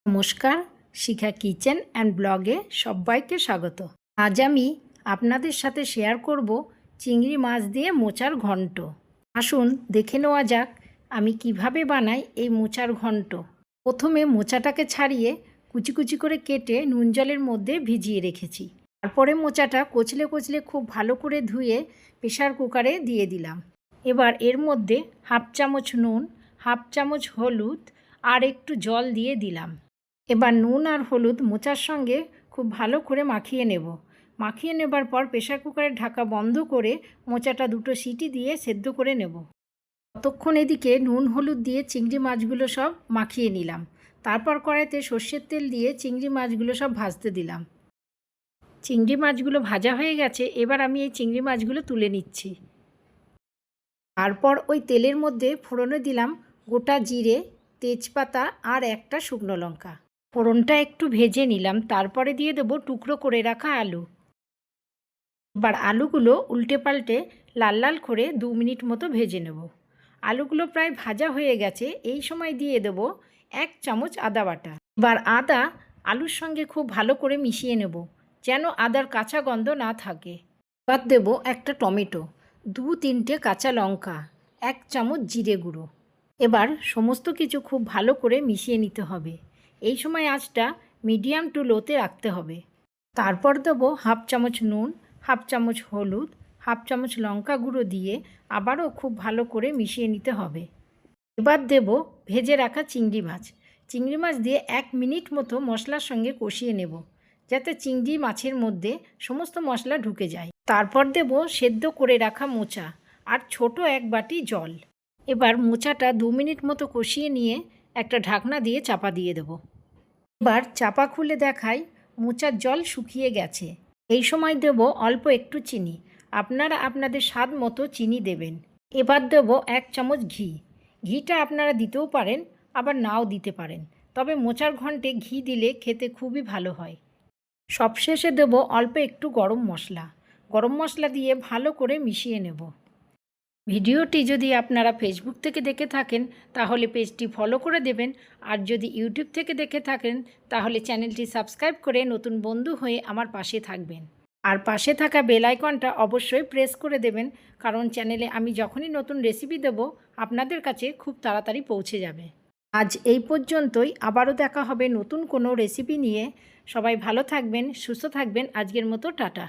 নমস্কার, শিখা kitchen and ব্লগে সবাইকে স্বাগত। আজ আমি আপনাদের সাথে শেয়ার করব চিংড়ি মাছ দিয়ে মোচার ঘন্ট। আসুন দেখে নেওয়া যাক আমি কিভাবে বানাই এই মোচার ঘন্ট। প্রথমে মোচাটাকে ছাড়িয়ে কুচি কুচি করে কেটে নুন জলের মধ্যে ভিজিয়ে রেখেছি। তারপরে মোচাটা কচলে কচলে খুব ভালো করে ধুয়ে প্রেসার কুকারে দিয়ে দিলাম। এবার এর মধ্যে হাফ চামচ নুন, হাফ চামচ হলুদ আর একটু জল দিয়ে দিলাম। এবার নুন আর হলুদ মোচার সঙ্গে খুব ভালো করে মাখিয়ে নেব। মাখিয়ে নেবার পর প্রেসার কুকারের ঢাকা বন্ধ করে মোচাটা দুটো সিটি দিয়ে সেদ্ধ করে নেব। ততক্ষণ এদিকে নুন হলুদ দিয়ে চিংড়ি মাছগুলো সব মাখিয়ে নিলাম। তারপর কড়াইতে সর্ষের তেল দিয়ে চিংড়ি মাছগুলো সব ভাজতে দিলাম। চিংড়ি মাছগুলো ভাজা হয়ে গেছে, এবার আমি এই চিংড়ি মাছগুলো তুলে নিচ্ছি। তারপর ওই তেলের মধ্যে ফোড়নে দিলাম গোটা জিরে, তেজপাতা আর একটা শুকনো লঙ্কা। ফোড়নটা একটু ভেজে নিলাম, তারপরে দিয়ে দেবো টুকরো করে রাখা আলু। এবার আলুগুলো উল্টে পাল্টে লাল লাল করে 2 মিনিট মতো ভেজে নেব। আলুগুলো প্রায় ভাজা হয়ে গেছে, এই সময় দিয়ে দেবো 1 চামচ আদা বাটা। এবার আদা আলুর সঙ্গে খুব ভালো করে মিশিয়ে নেব, যেন আদার কাঁচা গন্ধ না থাকে। এবার দেবো একটা টমেটো, 2-3টে কাঁচা লঙ্কা, 1 চামচ জিরে গুঁড়ো। এবার সমস্ত কিছু খুব ভালো করে মিশিয়ে নিতে হবে। এই সময় আঁচটা মিডিয়াম টু লোতে রাখতে হবে। তারপর দেবো হাফ চামচ নুন, হাফ চামচ হলুদ, হাফ চামচ লঙ্কা গুঁড়ো দিয়ে আবারও খুব ভালো করে মিশিয়ে নিতে হবে। এবার দেবো ভেজে রাখা চিংড়ি মাছ। চিংড়ি মাছ দিয়ে 1 মিনিট মতো মশলার সঙ্গে কষিয়ে নেব, যাতে চিংড়ি মাছের মধ্যে সমস্ত মশলা ঢুকে যায়। তারপর দেবো সেদ্ধ করে রাখা মোচা আর ছোট 1 বাটি জল। এবার মোচাটা 2 মিনিট মতো কষিয়ে নিয়ে একটা ঢাকনা দিয়ে চাপা দিয়ে দেবো। এবার চাপা খুলে দেখাই মোচার জল শুকিয়ে গেছে। এই সময় দেবো অল্প একটু চিনি, আপনারা আপনাদের স্বাদ মতো চিনি দেবেন। এবার দেবো 1 চামচ ঘি। ঘিটা আপনারা দিতেও পারেন, আবার নাও দিতে পারেন, তবে মোচার ঘন্টে ঘি দিলে খেতে খুবই ভালো হয়। সবশেষে দেবো অল্প একটু গরম মশলা। গরম মশলা দিয়ে ভালো করে মিশিয়ে নেব। ভিডিওটি যদি আপনারা ফেসবুক থেকে দেখে থাকেন তাহলে পেজটি ফলো করে দেবেন, আর যদি ইউটিউব থেকে দেখে থাকেন তাহলে চ্যানেলটি সাবস্ক্রাইব করে নতুন বন্ধু হয়ে আমার পাশে থাকবেন। আর পাশে থাকা বেল আইকনটা অবশ্যই প্রেস করে দেবেন, কারণ চ্যানেলে আমি যখনই নতুন রেসিপি দেব আপনাদের কাছে খুব তাড়াতাড়ি পৌঁছে যাবে। আজ এই পর্যন্তই, আবারও দেখা হবে নতুন কোনো রেসিপি নিয়ে। সবাই ভালো থাকবেন, সুস্থ থাকবেন। আজকের মতো টাটা।